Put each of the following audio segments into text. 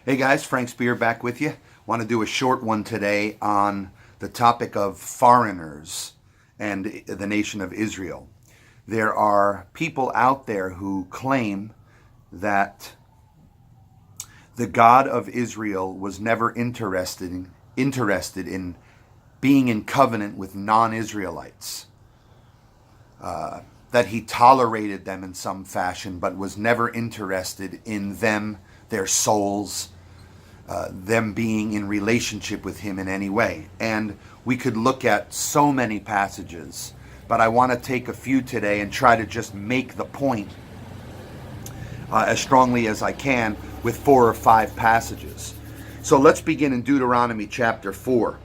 Hey guys, Frank Spear back with you. Want to do a short one today on the topic of foreigners and the nation of Israel. There are people out there who claim that the God of Israel was never interested in being in covenant with non-Israelites. That he tolerated them in some fashion, but was never interested in them, their souls, them being in relationship with him in any way. And we could look at so many passages, but I want to take a few today and try to just make the point as strongly as I can with 4 or 5 passages. So let's begin in Deuteronomy chapter 4.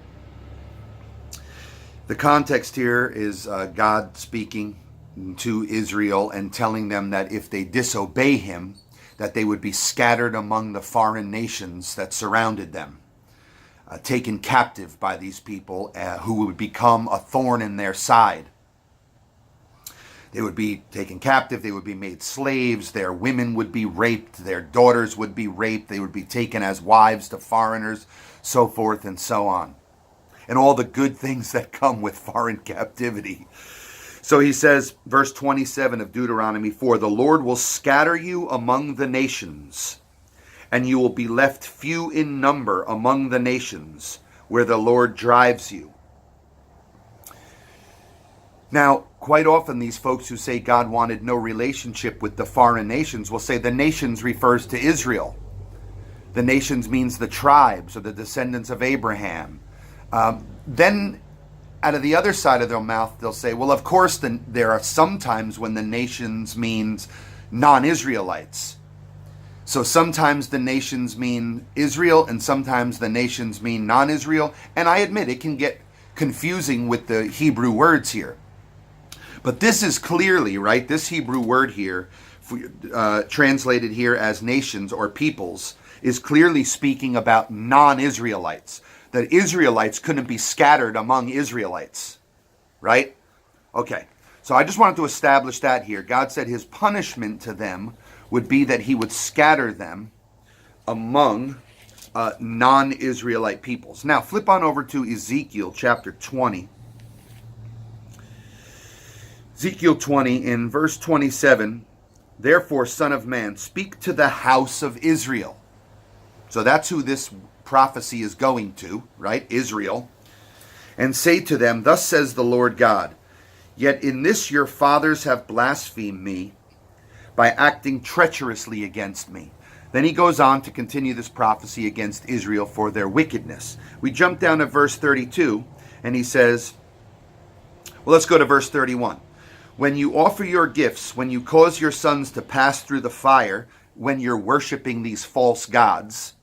The context here is God speaking to Israel and telling them that if they disobey him, that they would be scattered among the foreign nations that surrounded them, taken captive by these people who would become a thorn in their side. They would be taken captive, they would be made slaves, their women would be raped, their daughters would be raped, they would be taken as wives to foreigners, so forth and so on. And all the good things that come with foreign captivity. So he says, verse 27 of Deuteronomy 4, "The Lord will scatter you among the nations, and you will be left few in number among the nations where the Lord drives you." Now, quite often these folks who say God wanted no relationship with the foreign nations will say the nations refers to Israel. The nations means the tribes or the descendants of Abraham. Then out of the other side of their mouth, they'll say, well, of course, there are some times when the nations means non-Israelites. So sometimes the nations mean Israel, and sometimes the nations mean non-Israel. And I admit it can get confusing with the Hebrew words here. But this is clearly, right, this Hebrew word here, translated here as nations or peoples, is clearly speaking about non-Israelites. That Israelites couldn't be scattered among Israelites, right? Okay, so I just wanted to establish that here. God said his punishment to them would be that he would scatter them among non-Israelite peoples. Now, flip on over to Ezekiel chapter 20. Ezekiel 20 in verse 27, "Therefore, son of man, speak to the house of Israel." So that's who this prophecy is going to, right? Israel. "And say to them, thus says the Lord God, yet in this your fathers have blasphemed me by acting treacherously against me." Then he goes on to continue this prophecy against Israel for their wickedness. We jump down to verse 32, and he says, well, let's go to verse 31. "When you offer your gifts, when you cause your sons to pass through the fire, when you're worshiping these false gods,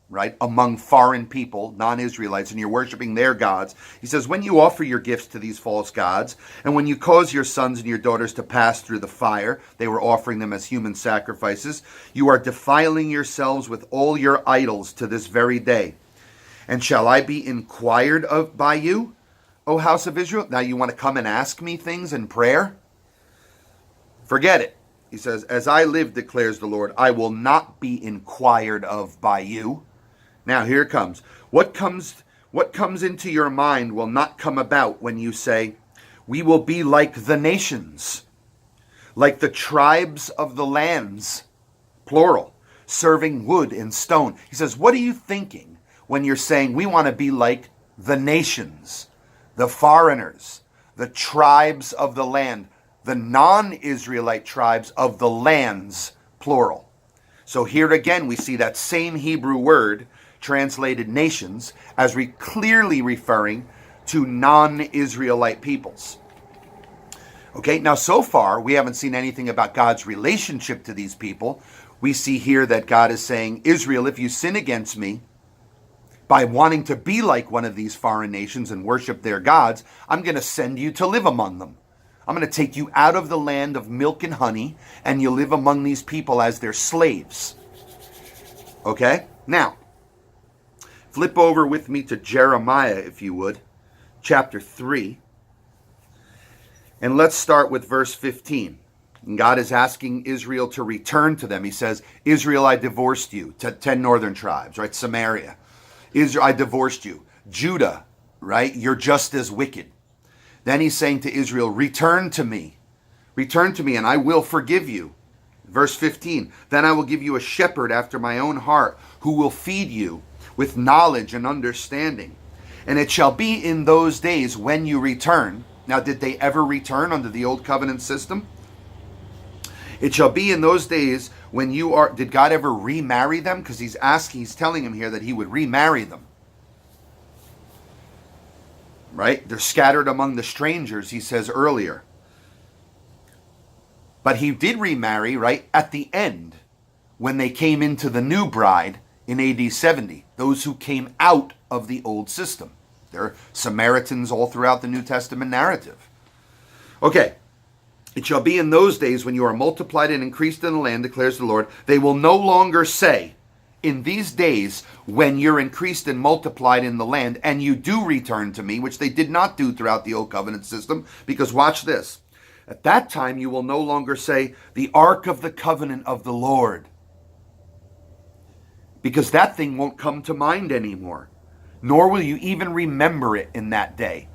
right, among foreign people, non-Israelites, and you're worshiping their gods," he says, "when you offer your gifts to these false gods, and when you cause your sons and your daughters to pass through the fire," they were offering them as human sacrifices, "you are defiling yourselves with all your idols to this very day. And shall I be inquired of by you, O house of Israel?" Now you want to come and ask me things in prayer? Forget it. He says, "As I live, declares the Lord, I will not be inquired of by you." Now here it comes. What comes into your mind will not come about when you say, "We will be like the nations, like the tribes of the lands," plural, "serving wood and stone." He says, what are you thinking when you're saying we want to be like the nations, the foreigners, the tribes of the land, the non-Israelite tribes of the lands, plural? So here again we see that same Hebrew word translated nations as clearly referring to non-Israelite peoples. Okay, now so far we haven't seen anything about God's relationship to these people. We see here that God is saying, Israel, if you sin against me by wanting to be like one of these foreign nations and worship their gods, I'm going to send you to live among them. I'm going to take you out of the land of milk and honey, and you live among these people as their slaves. Okay? Now, flip over with me to Jeremiah, if you would, chapter 3. And let's start with verse 15. And God is asking Israel to return to them. He says, Israel, I divorced you. 10 northern tribes, right? Samaria. Israel, I divorced you. Judah, right? You're just as wicked. Then he's saying to Israel, return to me. Return to me and I will forgive you. Verse 15, then I will give you a shepherd after my own heart who will feed you with knowledge and understanding. And it shall be in those days when you return. Now, did they ever return under the old covenant system? It shall be in those days when you are... Did God ever remarry them? Because he's telling him here that he would remarry them. Right? They're scattered among the strangers, he says earlier. But he did remarry, right, at the end, when they came into the new bride in AD 70. Those who came out of the old system. They're Samaritans all throughout the New Testament narrative. Okay. It shall be in those days when you are multiplied and increased in the land, declares the Lord, they will no longer say, in these days when you're increased and multiplied in the land, and you do return to me, which they did not do throughout the old covenant system, because watch this. At that time you will no longer say, the ark of the covenant of the Lord. Because that thing won't come to mind anymore. Nor will you even remember it in that day.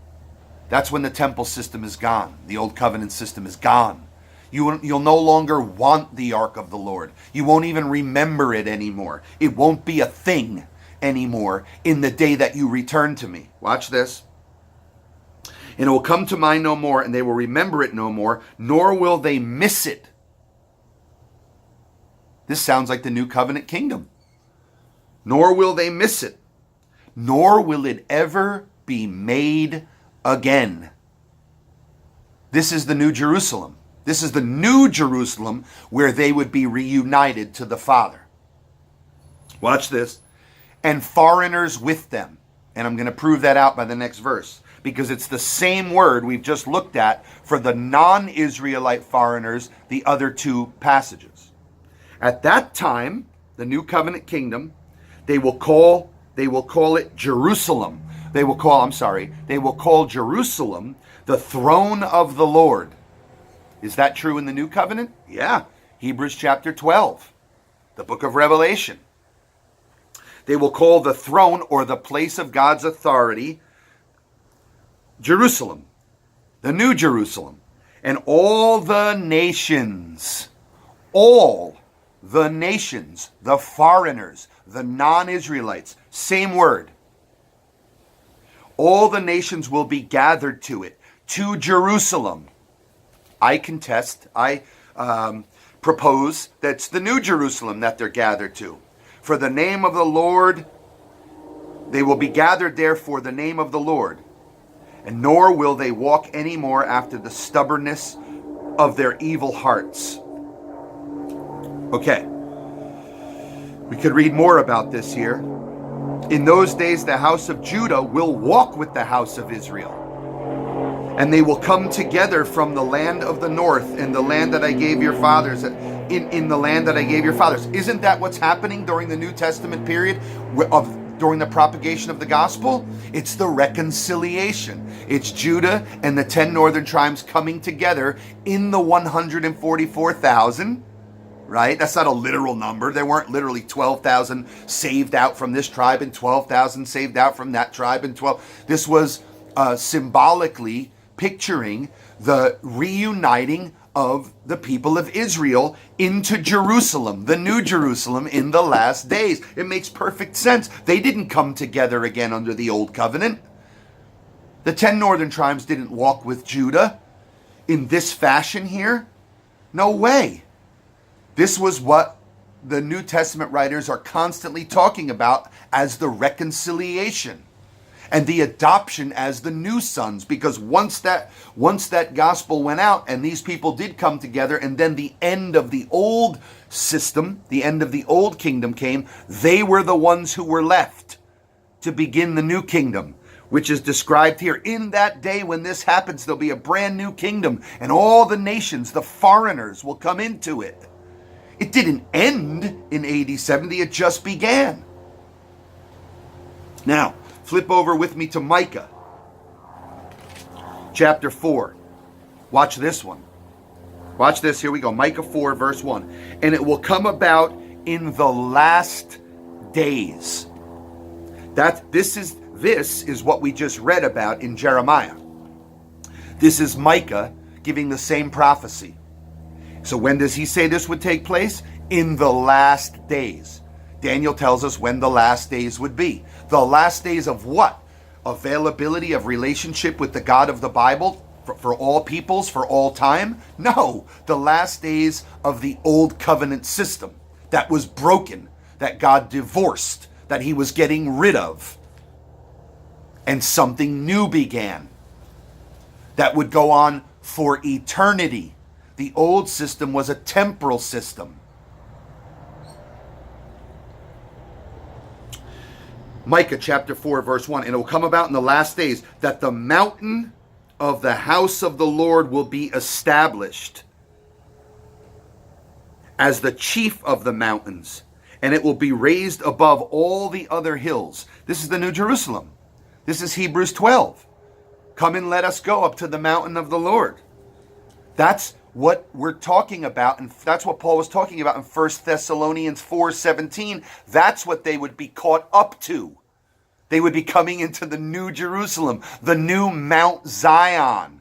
That's when the temple system is gone. The old covenant system is gone. You'll no longer want the ark of the Lord. You won't even remember it anymore. It won't be a thing anymore in the day that you return to me. Watch this. And it will come to mind no more, and they will remember it no more, nor will they miss it. This sounds like the new covenant kingdom. Nor will they miss it, nor will it ever be made again. This is the New Jerusalem. This is the New Jerusalem where they would be reunited to the Father. Watch this. And foreigners with them. And I'm going to prove that out by the next verse. Because it's the same word we've just looked at for the non-Israelite foreigners, the other two passages. At that time, the New Covenant Kingdom, they will call it Jerusalem. They will call Jerusalem the throne of the Lord. Is that true in the New Covenant? Yeah. Hebrews chapter 12, the book of Revelation. They will call the throne or the place of God's authority Jerusalem, the New Jerusalem. And all the nations, the foreigners, the non-Israelites, same word. All the nations will be gathered to it, to Jerusalem. I contest, I propose that's the New Jerusalem that they're gathered to. For the name of the Lord, they will be gathered there for the name of the Lord. And nor will they walk any more after the stubbornness of their evil hearts. Okay. We could read more about this here. In those days, the house of Judah will walk with the house of Israel. And they will come together from the land of the north in the land that I gave your fathers. In the land that I gave your fathers. Isn't that what's happening during the New Testament period during the propagation of the gospel? It's the reconciliation. It's Judah and the 10 northern tribes coming together in the 144,000. Right? That's not a literal number. There weren't literally 12,000 saved out from this tribe and 12,000 saved out from that tribe and 12. This was symbolically picturing the reuniting of the people of Israel into Jerusalem, the New Jerusalem in the last days. It makes perfect sense. They didn't come together again under the old covenant. The 10 northern tribes didn't walk with Judah in this fashion here. No way. This was what the New Testament writers are constantly talking about as the reconciliation and the adoption as the new sons. Because once that gospel went out and these people did come together, and then the end of the old system, the end of the old kingdom came, they were the ones who were left to begin the new kingdom, which is described here. In that day when this happens, there'll be a brand new kingdom, and all the nations, the foreigners, will come into it. It didn't end in AD 70, it just began. Now, flip over with me to Micah, chapter 4. Watch this one. Watch this. Here we go. Micah 4, verse 1. And it will come about in the last days. This is what we just read about in Jeremiah. This is Micah giving the same prophecy. So when does he say this would take place? In the last days. Daniel tells us when the last days would be. The last days of what? Availability of relationship with the God of the Bible for all peoples, for all time? No, the last days of the old covenant system that was broken, that God divorced, that he was getting rid of. And something new began that would go on for eternity. The old system was a temporal system. Micah chapter 4, verse 1. And it will come about in the last days that the mountain of the house of the Lord will be established as the chief of the mountains, and it will be raised above all the other hills. This is the New Jerusalem. This is Hebrews 12. Come and let us go up to the mountain of the Lord. That's what we're talking about, and that's what Paul was talking about in 1 Thessalonians 4:17. That's what they would be caught up to. They would be coming into the New Jerusalem, the new Mount Zion.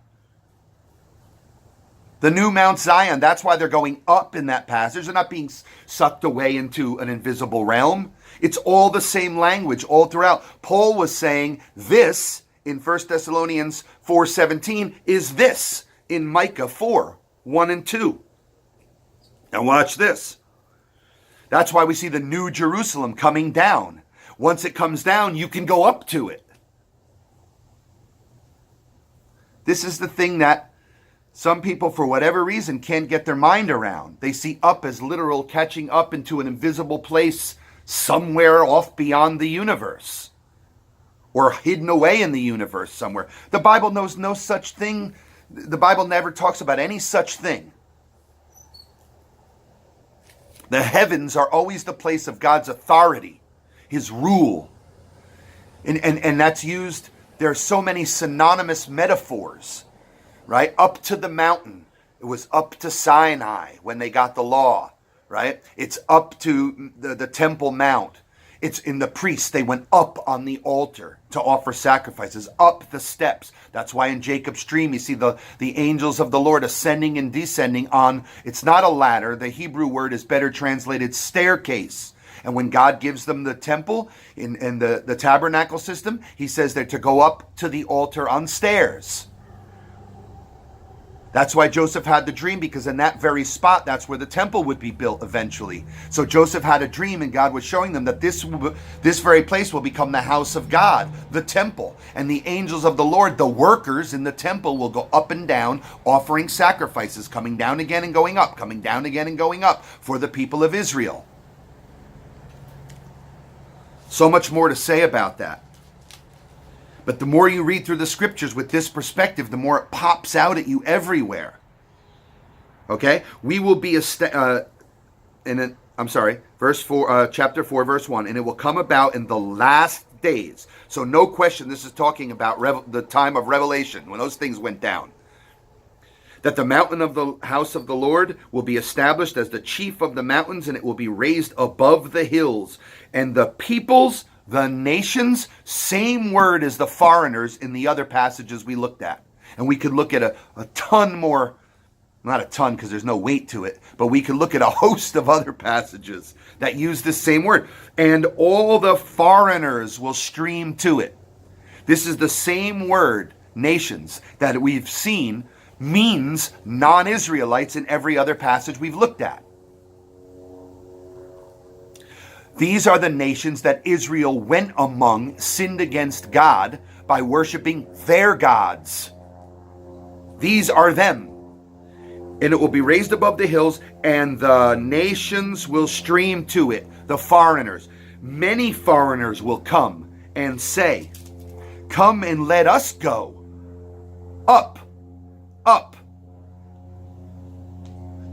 The new Mount Zion. That's why they're going up in that passage. They're not being sucked away into an invisible realm. It's all the same language all throughout. Paul was saying this in 1 Thessalonians 4:17 is this in Micah 4, 1 and 2. Now watch this. That's why we see the New Jerusalem coming down. Once it comes down, you can go up to it. This is the thing that some people, for whatever reason, can't get their mind around. They see up as literal catching up into an invisible place somewhere off beyond the universe, or hidden away in the universe somewhere. The Bible knows no such thing. The Bible never talks about any such thing. The heavens are always the place of God's authority, his rule. And that's used, there are so many synonymous metaphors, right? Up to the mountain. It was up to Sinai when they got the law, right? It's up to the Temple Mount. It's in the priests. They went up on the altar to offer sacrifices, up the steps. That's why in Jacob's dream, you see the angels of the Lord ascending and descending on, it's not a ladder. The Hebrew word is better translated staircase. And when God gives them the temple in the tabernacle system, he says they're to go up to the altar on stairs. That's why Joseph had the dream, because in that very spot, that's where the temple would be built eventually. So Joseph had a dream, and God was showing them that this very place will become the house of God, the temple. And the angels of the Lord, the workers in the temple, will go up and down, offering sacrifices, coming down again and going up, coming down again and going up for the people of Israel. So much more to say about that. But the more you read through the scriptures with this perspective, the more it pops out at you everywhere. Okay? We will be verse 4, chapter 4, verse 1, and it will come about in the last days. So no question, this is talking about the time of Revelation, when those things went down. That the mountain of the house of the Lord will be established as the chief of the mountains, and it will be raised above the hills. And the peoples, the nations, same word as the foreigners in the other passages we looked at. And we could look at a ton more, not a ton because there's no weight to it, but we could look at a host of other passages that use this same word. And all the foreigners will stream to it. This is the same word, nations, that we've seen means non-Israelites in every other passage we've looked at. These are the nations that Israel went among, sinned against God by worshiping their gods. These are them. And it will be raised above the hills, and the nations will stream to it, the foreigners. Many foreigners will come and say, "Come and let us go up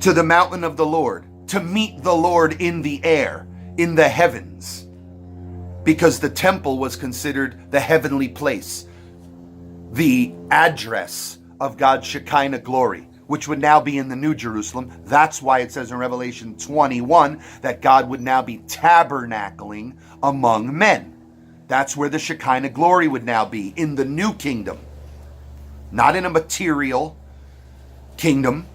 to the mountain of the Lord, to meet the Lord in the air, in the heavens," because the temple was considered the heavenly place, the address of God's Shekinah glory, which would now be in the New Jerusalem. That's why it says in Revelation 21 that God would now be tabernacling among men. That's where the Shekinah glory would now be, in the new kingdom. Not in a material kingdom,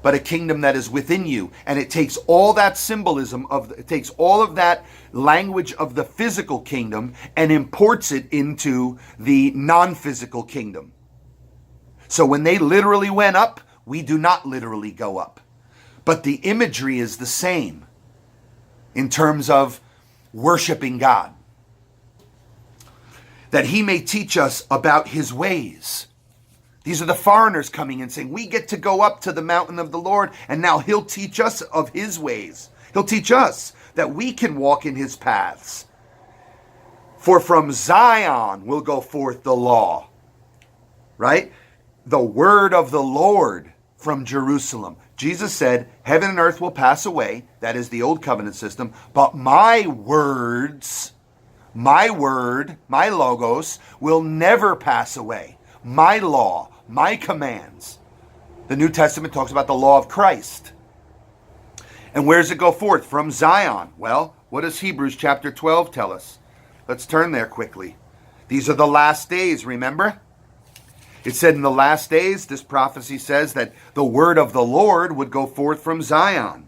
but a kingdom that is within you. And it takes all that symbolism it takes all of that language of the physical kingdom and imports it into the non-physical kingdom. So when they literally went up, we do not literally go up. But the imagery is the same in terms of worshiping God. That he may teach us about his ways. These are the foreigners coming and saying, we get to go up to the mountain of the Lord, and now he'll teach us of his ways. He'll teach us that we can walk in his paths. For from Zion will go forth the law. Right? The word of the Lord from Jerusalem. Jesus said, heaven and earth will pass away. That is the old covenant system. But my words, my word, my logos will never pass away. My law, my commands. The New Testament talks about the law of Christ. And where does it go forth? From Zion. Well, what does Hebrews chapter 12 tell us? Let's turn there quickly. These are the last days, remember? It said in the last days, this prophecy says that the word of the Lord would go forth from Zion.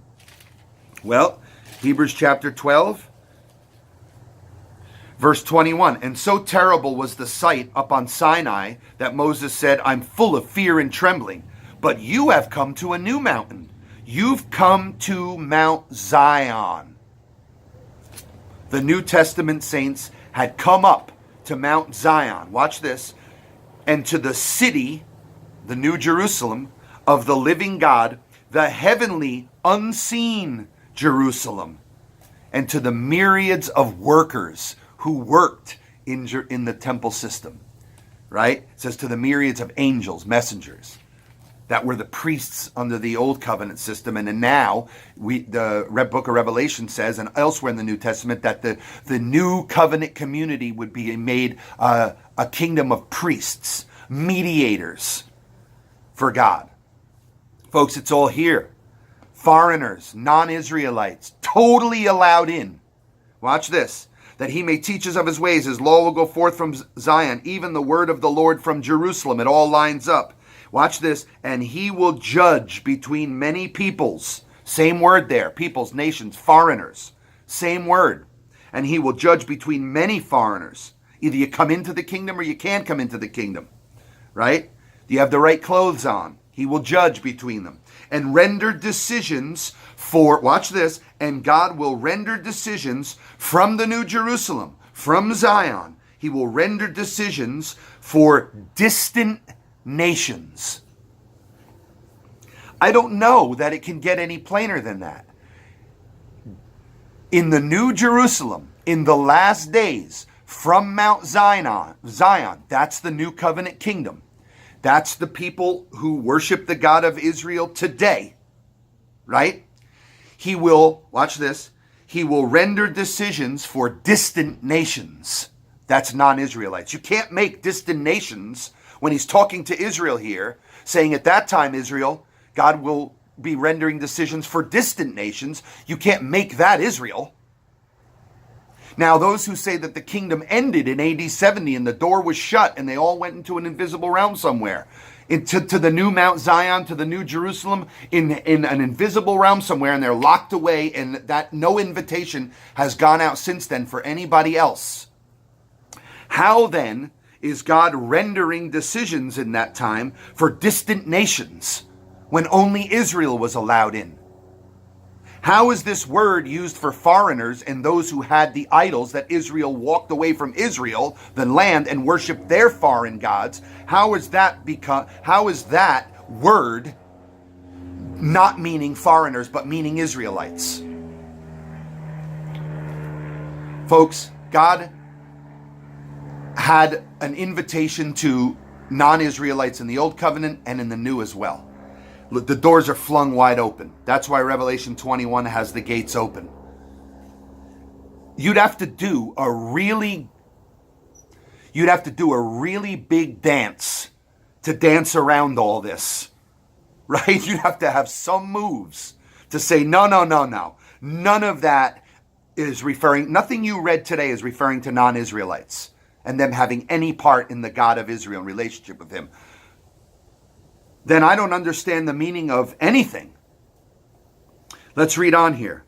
Well, Hebrews chapter 12, verse 21. And so terrible was the sight up on Sinai that Moses said, I'm full of fear and trembling. But you have come to a new mountain. You've come to Mount Zion. The New Testament saints had come up to Mount Zion. Watch this. And to the city, the New Jerusalem, of the living God, the heavenly, unseen Jerusalem, and to the myriads of workers who worked in the temple system. Right? It says to the myriads of angels, messengers, that were the priests under the old covenant system. And then now, the book of Revelation says, and elsewhere in the New Testament, that the new covenant community would be made a kingdom of priests, mediators for God. Folks, it's all here. Foreigners, non-Israelites, totally allowed in. Watch this. That he may teach us of his ways. His law will go forth from Zion, even the word of the Lord from Jerusalem. It all lines up. Watch this. And he will judge between many peoples. Same word there. Peoples, nations, foreigners. Same word. And he will judge between many foreigners. Either you come into the kingdom or you can't come into the kingdom. Right? Do you have the right clothes on? He will judge between them. And render decisions for, watch this, and God will render decisions from the New Jerusalem, from Zion. He will render decisions for distant nations. I don't know that it can get any plainer than that. In the New Jerusalem, in the last days, from Mount Zion, that's the new covenant kingdom. That's the people who worship the God of Israel today, right? He will, watch this, he will render decisions for distant nations. That's non-Israelites. You can't make distant nations, when he's talking to Israel here, saying at that time, Israel, God will be rendering decisions for distant nations. You can't make that Israel. Now, those who say that the kingdom ended in AD 70 and the door was shut and they all went into an invisible realm somewhere, to the new Mount Zion, to the new Jerusalem, in an invisible realm somewhere, and they're locked away, and that no invitation has gone out since then for anybody else. How then is God rendering decisions in that time for distant nations when only Israel was allowed in? How is this word used for foreigners and those who had the idols that Israel walked away from Israel, the land, and worshiped their foreign gods? How is that word not meaning foreigners, but meaning Israelites? Folks, God had an invitation to non-Israelites in the Old Covenant and in the New as well. The doors are flung wide open. That's why Revelation 21 has the gates open. You'd have to do a really big dance to dance around all this, right? You'd have to have some moves to say, no. None of that is referring, nothing you read today is referring to non-Israelites and them having any part in the God of Israel and relationship with him. Then I don't understand the meaning of anything. Let's read on here.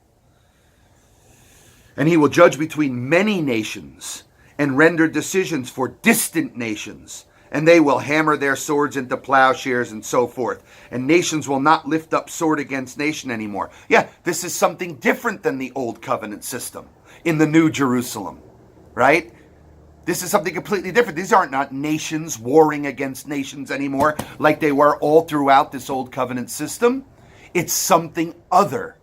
And he will judge between many nations and render decisions for distant nations. And they will hammer their swords into plowshares and so forth. And nations will not lift up sword against nation anymore. Yeah, this is something different than the old covenant system in the New Jerusalem, right? This is something completely different. These aren't not nations warring against nations anymore like they were all throughout this old covenant system. It's something other.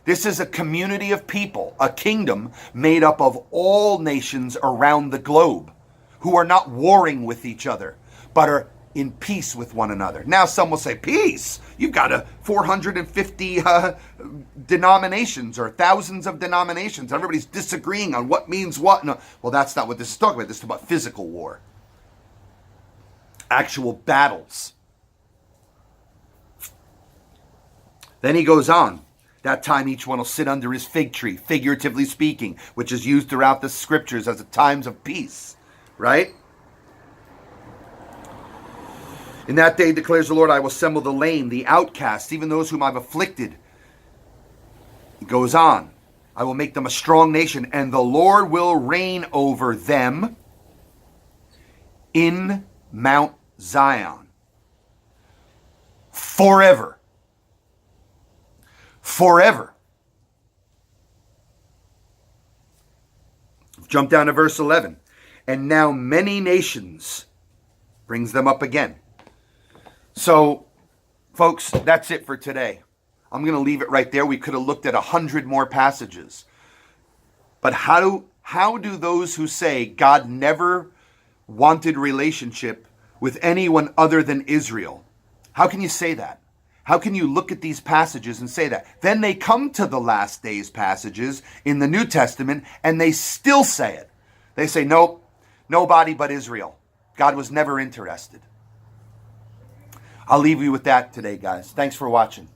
This is a community of people, a kingdom made up of all nations around the globe who are not warring with each other, but are in peace with one another. Now some will say, peace? You've got 450 denominations or thousands of denominations. Everybody's disagreeing on what means what. No. Well, that's not what this is talking about. This is about physical war. Actual battles. Then he goes on. That time each one will sit under his fig tree, figuratively speaking, which is used throughout the scriptures as a times of peace. Right? In that day, declares the Lord, I will assemble the lame, the outcasts, even those whom I've afflicted. It goes on. I will make them a strong nation, and the Lord will reign over them in Mount Zion forever. Forever. Jump down to verse 11. And now many nations, brings them up again. So, folks, that's it for today. I'm going to leave it right there. We could have looked at 100 more passages. But how do those who say God never wanted relationship with anyone other than Israel, how can you say that? How can you look at these passages and say that? Then they come to the last days passages in the New Testament and they still say it. They say, nope, nobody but Israel. God was never interested. I'll leave you with that today, guys. Thanks for watching.